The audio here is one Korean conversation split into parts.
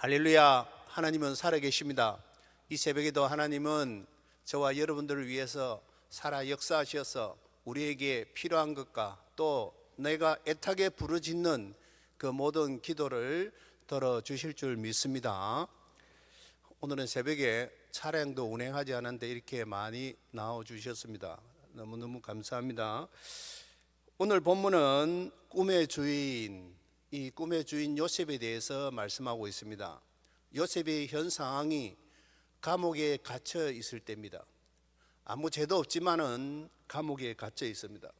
할렐루야. 하나님은 살아계십니다. 이 새벽에도 하나님은 저와 여러분들을 위해서 살아 역사하셔서 우리에게 필요한 것과 또 내가 애타게 부르짖는 그 모든 기도를 들어주실 줄 믿습니다. 오늘은 새벽에 차량도 운행하지 않았는데 이렇게 많이 나와주셨습니다. 너무너무 감사합니다. 오늘 본문은 꿈의 주인, 이 꿈의 주인 요셉에 대해서 말씀하고 있습니다. 요셉의 현 상황이 감옥에 갇혀 있을 때입니다. 아무 죄도 없지만은 감옥에 갇혀 있습니다.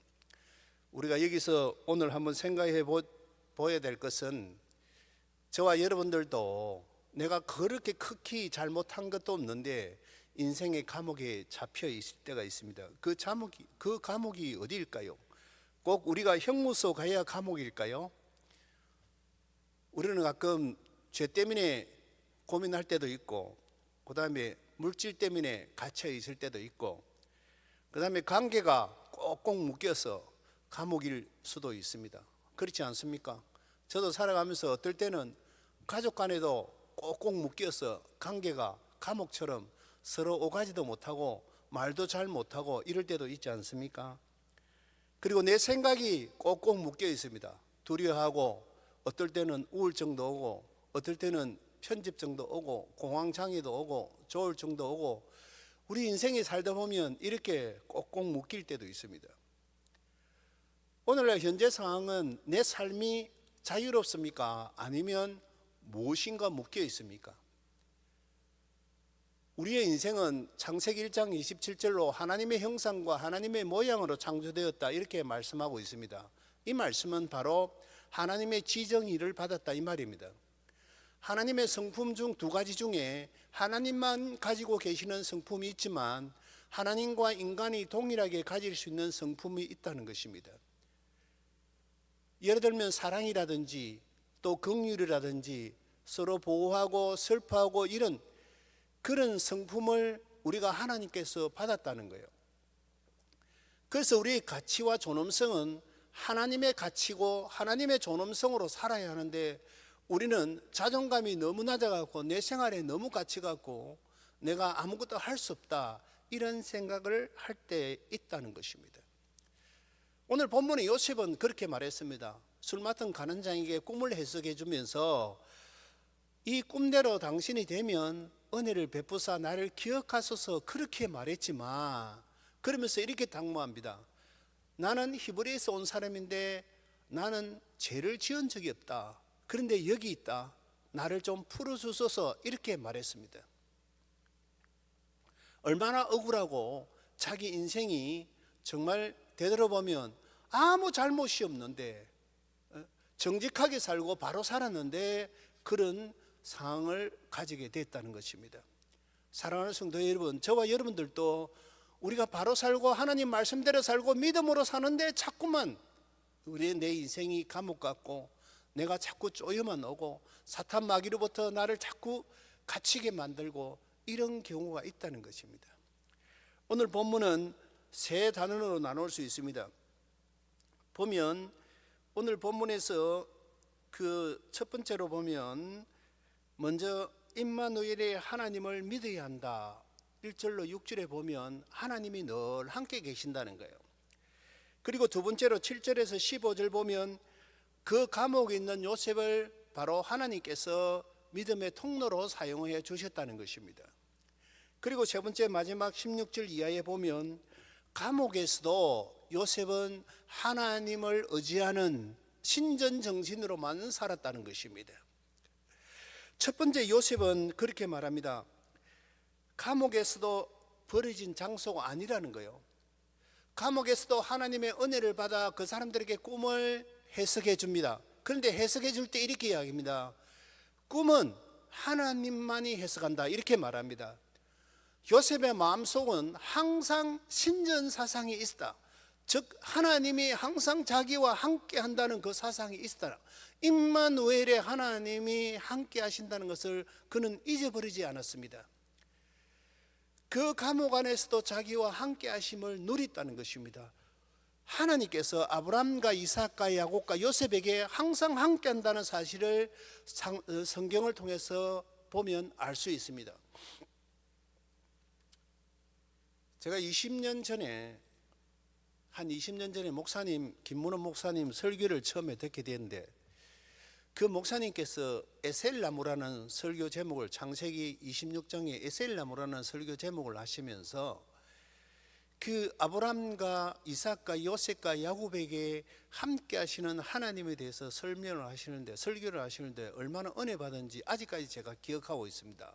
우리가 여기서 오늘 한번 생각해 보아야 될 것은 저와 여러분들도 내가 그렇게 크게 잘못한 것도 없는데 인생의 감옥에 잡혀 있을 때가 있습니다. 그 감옥이 어디일까요? 꼭 우리가 형무소 가야 감옥일까요? 우리는 가끔 죄 때문에 고민할 때도 있고, 그 다음에 물질 때문에 갇혀 있을 때도 있고, 그 다음에 관계가 꼭꼭 묶여서 감옥일 수도 있습니다. 그렇지 않습니까? 저도 살아가면서 어떨 때는 가족 간에도 꼭꼭 묶여서 관계가 감옥처럼 서로 오가지도 못하고 말도 잘 못하고 이럴 때도 있지 않습니까? 그리고 내 생각이 꼭꼭 묶여 있습니다. 두려워하고, 어떨 때는 우울증도 오고, 어떨 때는 편집증도 오고, 공황장애도 오고, 조울증도 오고, 우리 인생에 살다 보면 이렇게 꼭꼭 묶일 때도 있습니다. 오늘날 현재 상황은 내 삶이 자유롭습니까? 아니면 무엇인가 묶여 있습니까? 우리의 인생은 창세기 1장 27절로 하나님의 형상과 하나님의 모양으로 창조되었다, 이렇게 말씀하고 있습니다. 이 말씀은 바로 하나님의 지정의를 받았다, 이 말입니다. 하나님의 성품 중 두 가지 중에 하나님만 가지고 계시는 성품이 있지만 하나님과 인간이 동일하게 가질 수 있는 성품이 있다는 것입니다. 예를 들면 사랑이라든지 또 긍휼이라든지 서로 보호하고 슬퍼하고 이런 그런 성품을 우리가 하나님께서 받았다는 거예요. 그래서 우리의 가치와 존엄성은 하나님의 가치고 하나님의 존엄성으로 살아야 하는데, 우리는 자존감이 너무 낮아갖고 내 생활에 너무 가치가 없고 내가 아무것도 할 수 없다, 이런 생각을 할 때 있다는 것입니다. 오늘 본문의 요셉은 그렇게 말했습니다. 술 맡은 간원장에게 꿈을 해석해 주면서 이 꿈대로 당신이 되면 은혜를 베푸사 나를 기억하소서 그렇게 말했지만, 그러면서 이렇게 당부합니다. 나는 히브리에서 온 사람인데 나는 죄를 지은 적이 없다. 그런데 여기 있다. 나를 좀 풀어주소서, 이렇게 말했습니다. 얼마나 억울하고 자기 인생이 정말 되돌아보면 아무 잘못이 없는데, 정직하게 살고 바로 살았는데 그런 상황을 가지게 됐다는 것입니다. 사랑하는 성도 여러분, 저와 여러분들도 우리가 바로 살고 하나님 말씀대로 살고 믿음으로 사는데 자꾸만 내 인생이 감옥 같고 내가 자꾸 쪼여만 오고 사탄 마귀로부터 나를 자꾸 갇히게 만들고 이런 경우가 있다는 것입니다. 오늘 본문은 세 단원으로 나눌 수 있습니다. 보면 오늘 본문에서 그 첫 번째로 보면 먼저 임마누엘의 하나님을 믿어야 한다. 1절로 6절에 보면 하나님이 늘 함께 계신다는 거예요. 그리고 두 번째로 7절에서 15절 보면 그 감옥에 있는 요셉을 바로 하나님께서 믿음의 통로로 사용해 주셨다는 것입니다. 그리고 세 번째 마지막 16절 이하에 보면 감옥에서도 요셉은 하나님을 의지하는 신전 정신으로만 살았다는 것입니다. 첫 번째 요셉은 그렇게 말합니다. 감옥에서도 버려진 장소가 아니라는 거예요. 감옥에서도 하나님의 은혜를 받아 그 사람들에게 꿈을 해석해 줍니다. 그런데 해석해 줄 때 이렇게 이야기합니다. 꿈은 하나님만이 해석한다, 이렇게 말합니다. 요셉의 마음속은 항상 신전 사상이 있었다. 즉 하나님이 항상 자기와 함께 한다는 그 사상이 있었다. 임마누엘의 하나님이 함께 하신다는 것을 그는 잊어버리지 않았습니다. 그 감옥 안에서도 자기와 함께 하심을 누렸다는 것입니다. 하나님께서 아브라함과 이삭과 야곱과 요셉에게 항상 함께한다는 사실을 성경을 통해서 보면 알 수 있습니다. 제가 20년 전에 목사님 김문원 목사님 설교를 처음에 듣게 되었는데, 그 목사님께서 에셀나무라는 설교 제목을, 창세기 26장에 에셀나무라는 설교 제목을 하시면서 그 아브라함과 이삭과 요셉과 야곱에게 함께 하시는 하나님에 대해서 설교를 하시는데 얼마나 은혜 받은지 아직까지 제가 기억하고 있습니다.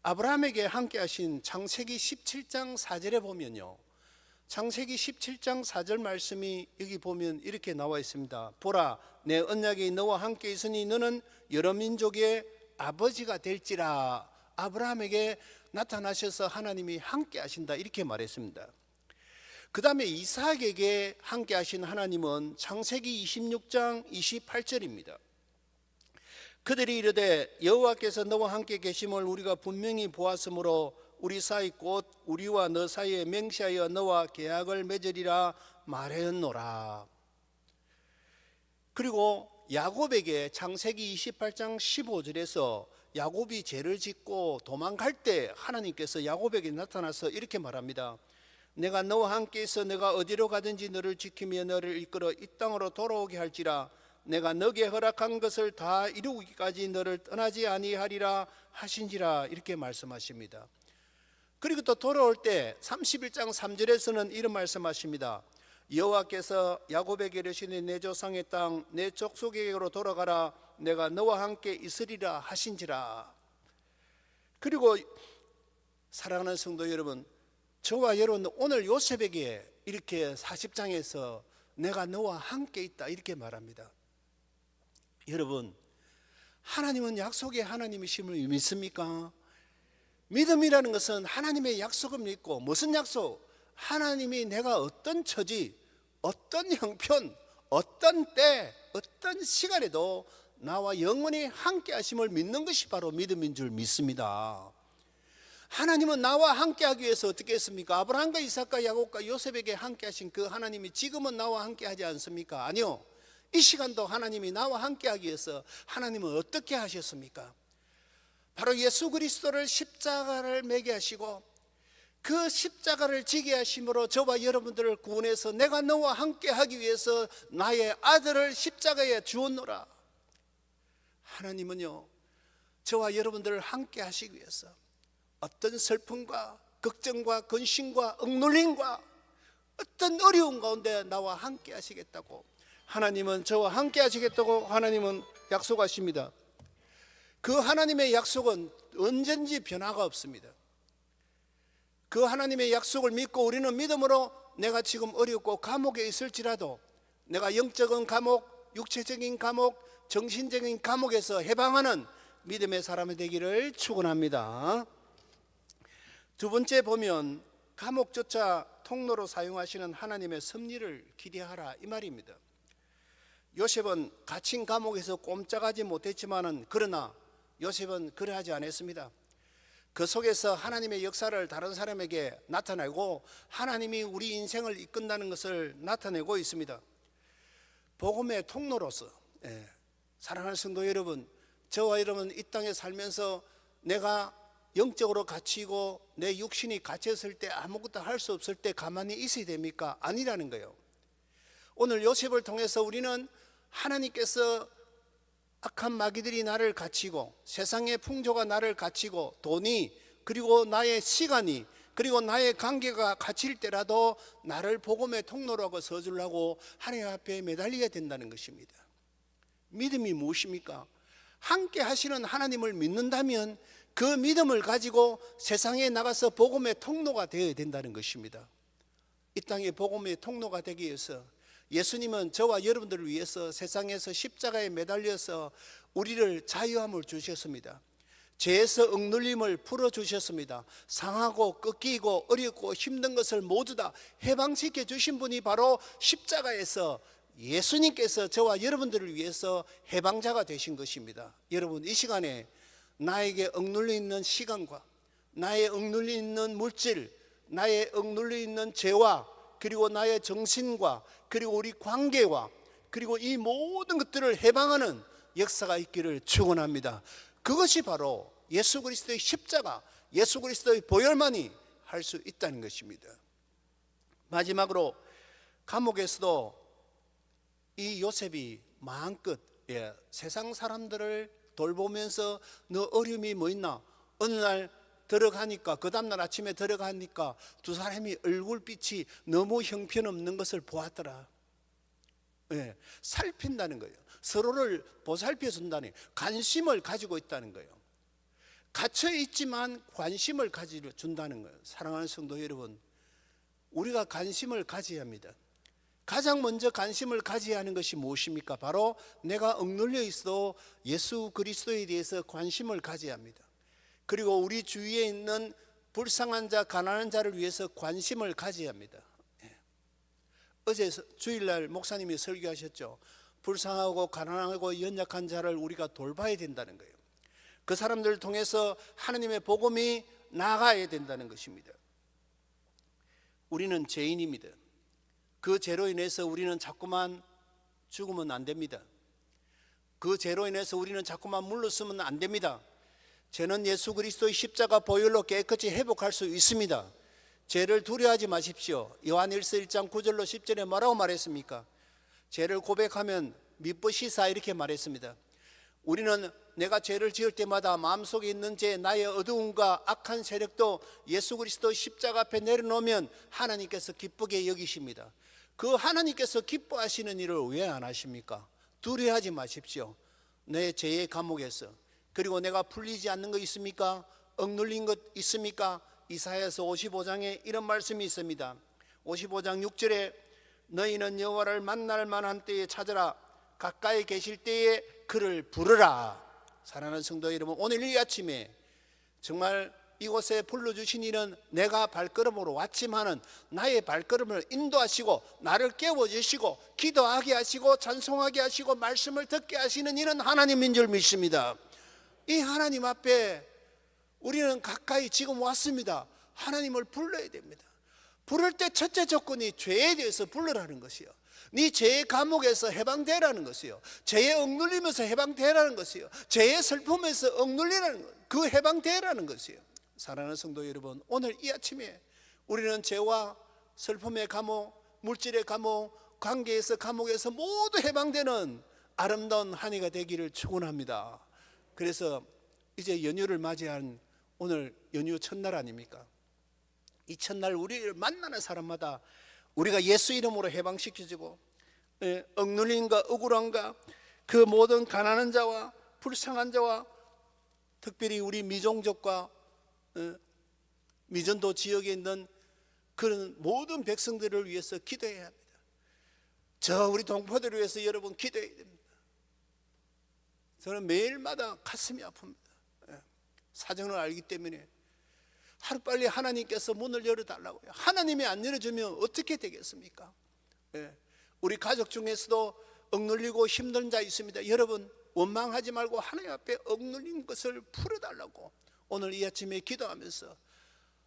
아브라함에게 함께 하신 창세기 17장 4절에 보면요, 창세기 17장 4절 말씀이 여기 보면 이렇게 나와 있습니다. 보라, 내 언약이 너와 함께 있으니 너는 여러 민족의 아버지가 될지라. 아브라함에게 나타나셔서 하나님이 함께 하신다, 이렇게 말했습니다. 그 다음에 이삭에게 함께 하신 하나님은 창세기 26장 28절입니다. 그들이 이르되 여호와께서 너와 함께 계심을 우리가 분명히 보았으므로 우리 사이 곧 우리와 너 사이에 맹세하여 너와 계약을 맺으리라 말하였노라. 그리고 야곱에게 창세기 28장 15절에서 야곱이 죄를 짓고 도망갈 때 하나님께서 야곱에게 나타나서 이렇게 말합니다. 내가 너와 함께 있어 내가 어디로 가든지 너를 지키며 너를 이끌어 이 땅으로 돌아오게 할지라. 내가 너게 허락한 것을 다 이루기까지 너를 떠나지 아니하리라 하신지라, 이렇게 말씀하십니다. 그리고 또 돌아올 때 31장 3절에서는 이런 말씀하십니다. 여호와께서 야곱에게 이르시니 내 조상의 땅 내 족속에게로 돌아가라. 내가 너와 함께 있으리라 하신지라. 그리고 사랑하는 성도 여러분, 저와 여러분 오늘 요셉에게 이렇게 40장에서 내가 너와 함께 있다, 이렇게 말합니다. 여러분, 하나님은 약속의 하나님이심을 믿습니까? 믿음이라는 것은 하나님의 약속을 믿고, 무슨 약속? 하나님이 내가 어떤 처지, 어떤 형편, 어떤 때, 어떤 시간에도 나와 영원히 함께 하심을 믿는 것이 바로 믿음인 줄 믿습니다. 하나님은 나와 함께 하기 위해서 어떻게 했습니까? 아브라함과 이삭과 야곱과 요셉에게 함께 하신 그 하나님이 지금은 나와 함께 하지 않습니까? 아니요, 이 시간도 하나님이 나와 함께 하기 위해서 하나님은 어떻게 하셨습니까? 바로 예수 그리스도를 십자가를 매게 하시고 그 십자가를 지게 하심으로 저와 여러분들을 구원해서 내가 너와 함께 하기 위해서 나의 아들을 십자가에 주었노라. 하나님은요, 저와 여러분들을 함께 하시기 위해서 어떤 슬픔과 걱정과 근심과 억눌림과 어떤 어려운 가운데 나와 함께 하시겠다고, 하나님은 저와 함께 하시겠다고 하나님은 약속하십니다. 그 하나님의 약속은 언제든지 변화가 없습니다. 그 하나님의 약속을 믿고 우리는 믿음으로 내가 지금 어렵고 감옥에 있을지라도 내가 영적인 감옥, 육체적인 감옥, 정신적인 감옥에서 해방하는 믿음의 사람이 되기를 축원합니다. 두 번째 보면 감옥조차 통로로 사용하시는 하나님의 섭리를 기대하라, 이 말입니다. 요셉은 갇힌 감옥에서 꼼짝하지 못했지만은 그러나 요셉은 그러하지 않았습니다. 그 속에서 하나님의 역사를 다른 사람에게 나타내고 하나님이 우리 인생을 이끈다는 것을 나타내고 있습니다. 복음의 통로로서, 사랑하는 성도 여러분, 저와 여러분 이 땅에 살면서 내가 영적으로 갇히고 내 육신이 갇혔을 때 아무것도 할 수 없을 때 가만히 있어야 됩니까? 아니라는 거예요. 오늘 요셉을 통해서 우리는 하나님께서 악한 마귀들이 나를 갇히고 세상의 풍조가 나를 갇히고 돈이, 그리고 나의 시간이, 그리고 나의 관계가 갇힐 때라도 나를 복음의 통로라고 서주려고 하나님 앞에 매달리게 된다는 것입니다. 믿음이 무엇입니까? 함께 하시는 하나님을 믿는다면 그 믿음을 가지고 세상에 나가서 복음의 통로가 되어야 된다는 것입니다. 이 땅에 복음의 통로가 되기 위해서 예수님은 저와 여러분들을 위해서 세상에서 십자가에 매달려서 우리를 자유함을 주셨습니다. 죄에서 억눌림을 풀어주셨습니다. 상하고 꺾이고 어렵고 힘든 것을 모두 다 해방시켜 주신 분이 바로 십자가에서 예수님께서 저와 여러분들을 위해서 해방자가 되신 것입니다. 여러분, 이 시간에 나에게 억눌려 있는 시간과 나의 억눌려 있는 물질, 나의 억눌려 있는 죄와 그리고 나의 정신과 그리고 우리 관계와 그리고 이 모든 것들을 해방하는 역사가 있기를 축원합니다. 그것이 바로 예수 그리스도의 십자가, 예수 그리스도의 보혈만이 할 수 있다는 것입니다. 마지막으로 감옥에서도 이 요셉이 마음껏 세상 사람들을 돌보면서 너 어려움이 뭐 있나? 어느 날 들어가니까, 그 다음날 아침에 들어가니까 두 사람이 얼굴빛이 너무 형편없는 것을 보았더라. 살핀다는 거예요. 서로를 보살펴 준다는, 관심을 가지고 있다는 거예요. 갇혀 있지만 관심을 가져준다는 거예요. 사랑하는 성도 여러분, 우리가 관심을 가져야 합니다. 가장 먼저 관심을 가져야 하는 것이 무엇입니까? 바로 내가 억눌려 있어 예수 그리스도에 대해서 관심을 가져야 합니다. 그리고 우리 주위에 있는 불쌍한 자, 가난한 자를 위해서 관심을 가져야 합니다. 어제 주일날 목사님이 설교하셨죠. 불쌍하고 가난하고 연약한 자를 우리가 돌봐야 된다는 거예요. 그 사람들을 통해서 하나님의 복음이 나가야 된다는 것입니다. 우리는 죄인입니다. 그 죄로 인해서 우리는 자꾸만 죽으면 안 됩니다. 그 죄로 인해서 우리는 자꾸만 물러서면 안 됩니다. 죄는 예수 그리스도의 십자가 보혈로 깨끗이 회복할 수 있습니다. 죄를 두려워하지 마십시오. 요한일서 1장 9절로 10절에 뭐라고 말했습니까? 죄를 고백하면 미쁘시사 이렇게 말했습니다. 우리는 내가 죄를 지을 때마다 마음속에 있는 죄, 나의 어두움과 악한 세력도 예수 그리스도 십자가 앞에 내려놓으면 하나님께서 기쁘게 여기십니다. 그 하나님께서 기뻐하시는 일을 왜 안 하십니까? 두려워하지 마십시오. 내 죄의 감옥에서, 그리고 내가 풀리지 않는 거 있습니까? 억눌린 것 있습니까? 이사야서 55장에 이런 말씀이 있습니다. 55장 6절에 너희는 여호와를 만날 만한 때에 찾으라, 가까이 계실 때에 그를 부르라. 사랑하는 성도 여러분, 오늘 이 아침에 정말 이곳에 불러주신 이는 내가 발걸음으로 왔지만은 나의 발걸음을 인도하시고 나를 깨워주시고 기도하게 하시고 찬송하게 하시고 말씀을 듣게 하시는 이는 하나님인 줄 믿습니다. 이 하나님 앞에 우리는 가까이 지금 왔습니다. 하나님을 불러야 됩니다. 부를 때 첫째 조건이 죄에 대해서 불러라는 것이요, 네 죄의 감옥에서 해방되라는 것이요, 죄의 억눌림에서 해방되라는 것이요, 죄의 슬픔에서 억눌리라는 것, 그 해방되라는 것이요. 사랑하는 성도 여러분, 오늘 이 아침에 우리는 죄와 슬픔의 감옥, 물질의 감옥, 관계에서 감옥에서 모두 해방되는 아름다운 한 해가 되기를 축원합니다. 그래서 이제 연휴를 맞이한 오늘 연휴 첫날 아닙니까? 이 첫날 우리를 만나는 사람마다 우리가 예수 이름으로 해방시켜주고, 억눌림과 억울함과 그 모든 가난한 자와 불쌍한 자와 특별히 우리 미종족과 미전도 지역에 있는 그런 모든 백성들을 위해서 기도해야 합니다. 저 우리 동포들을 위해서 여러분 기도해야 됩니다. 저는 매일마다 가슴이 아픕니다. 사정을 알기 때문에 하루빨리 하나님께서 문을 열어달라고요. 하나님이 안 열어주면 어떻게 되겠습니까? 우리 가족 중에서도 억눌리고 힘든 자 있습니다. 여러분 원망하지 말고 하나님 앞에 억눌린 것을 풀어달라고 오늘 이 아침에 기도하면서,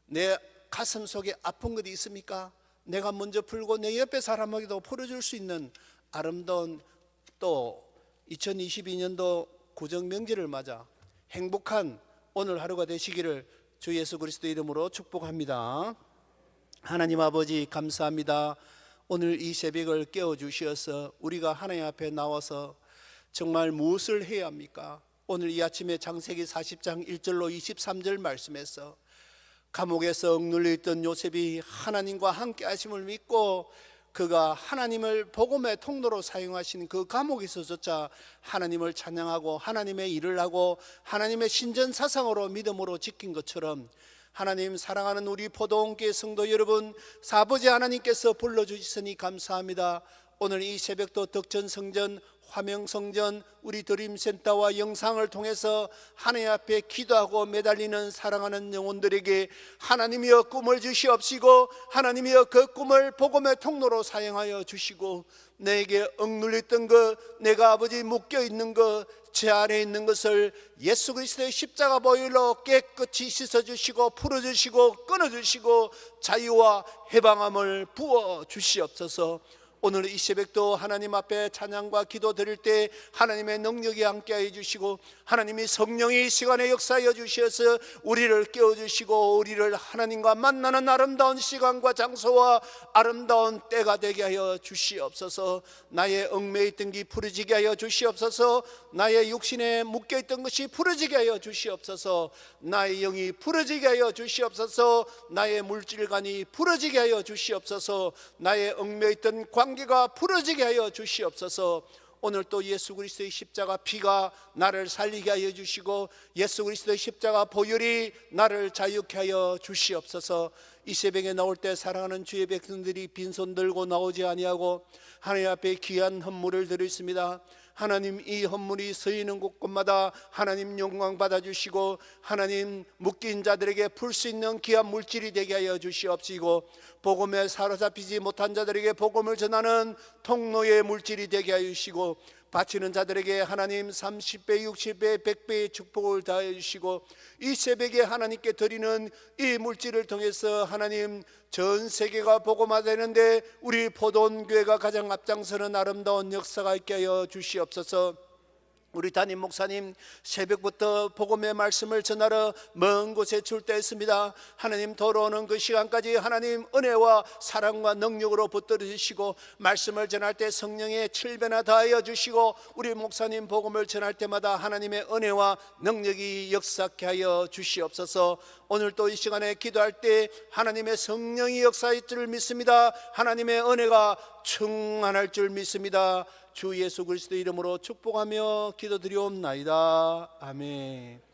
내 가슴 속에 아픈 것이 있습니까? 내가 먼저 풀고 내 옆에 사람에게도 풀어줄 수 있는 아름다운 또 2022년도 구정 명절을 맞아 행복한 오늘 하루가 되시기를 주 예수 그리스도 이름으로 축복합니다. 하나님 아버지 감사합니다. 오늘 이 새벽을 깨워주셔서 우리가 하나님 앞에 나와서 정말 무엇을 해야 합니까? 오늘 이 아침에 창세기 40장 1절로 23절 말씀에서 감옥에서 억눌려 있던 요셉이 하나님과 함께 하심을 믿고 그가 하나님을 복음의 통로로 사용하신 그 감옥에서조차 하나님을 찬양하고 하나님의 일을 하고 하나님의 신전사상으로 믿음으로 지킨 것처럼, 하나님 사랑하는 우리 포도원교회 성도 여러분, 아버지 하나님께서 불러주시니 감사합니다. 오늘 이 새벽도 덕전성전, 화명성전, 우리 드림센터와 영상을 통해서 하나님 앞에 기도하고 매달리는 사랑하는 영혼들에게 하나님이여 꿈을 주시옵시고, 하나님이여 그 꿈을 복음의 통로로 사용하여 주시고, 내게 억눌렸던 것, 내가 아버지 묶여있는 것, 제 안에 있는 것을 예수 그리스도의 십자가 보혈로 깨끗이 씻어주시고 풀어주시고 끊어주시고 자유와 해방함을 부어주시옵소서. 오늘 이 새벽도 하나님 앞에 찬양과 기도 드릴 때 하나님의 능력이 함께해 주시고 하나님이 성령이 이 시간에 역사하여 주셔서 우리를 깨워주시고 우리를 하나님과 만나는 아름다운 시간과 장소와 아름다운 때가 되게 하여 주시옵소서. 나의 얽매여 있던 게 풀어지게 하여 주시옵소서. 나의 육신에 묶여있던 것이 풀어지게 하여 주시옵소서. 나의 영이 풀어지게 하여 주시옵소서. 나의 물질관이 풀어지게 하여 주시옵소서. 나의 얽매여 있던 관계가 풀어지게 하여 주시옵소서. 오늘 또 예수 그리스도의 십자가 피가 나를 살리게 하여 주시고 예수 그리스도의 십자가 보혈이 나를 자유케 하여 주시옵소서. 이 새벽에 나올 때 사랑하는 주의 백성들이 빈손 들고 나오지 아니하고 하나님 앞에 귀한 헌물을 드렸습니다. 하나님, 이 헌물이 서 있는 곳곳마다 하나님 영광 받아주시고 하나님 묶인 자들에게 풀 수 있는 귀한 물질이 되게 하여 주시옵시고 복음에 사로잡히지 못한 자들에게 복음을 전하는 통로의 물질이 되게 하여 주시고 바치는 자들에게 하나님 30배, 60배, 100배의 축복을 다해 주시고 이 새벽에 하나님께 드리는 이 물질을 통해서 하나님 전 세계가 복음화되는데 우리 포도원교회가 가장 앞장서는 아름다운 역사가 있게 하여 주시옵소서. 우리 담임 목사님 새벽부터 복음의 말씀을 전하러 먼 곳에 출대했습니다. 하나님 돌아오는 그 시간까지 하나님 은혜와 사랑과 능력으로 붙들어 주시고 말씀을 전할 때 성령의 7배나 더하여 주시고 우리 목사님 복음을 전할 때마다 하나님의 은혜와 능력이 역사케 하여 주시옵소서. 오늘 또 이 시간에 기도할 때 하나님의 성령이 역사할 줄 믿습니다. 하나님의 은혜가 충만할 줄 믿습니다. 주 예수 그리스도 이름으로 축복하며 기도드리옵나이다. 아멘.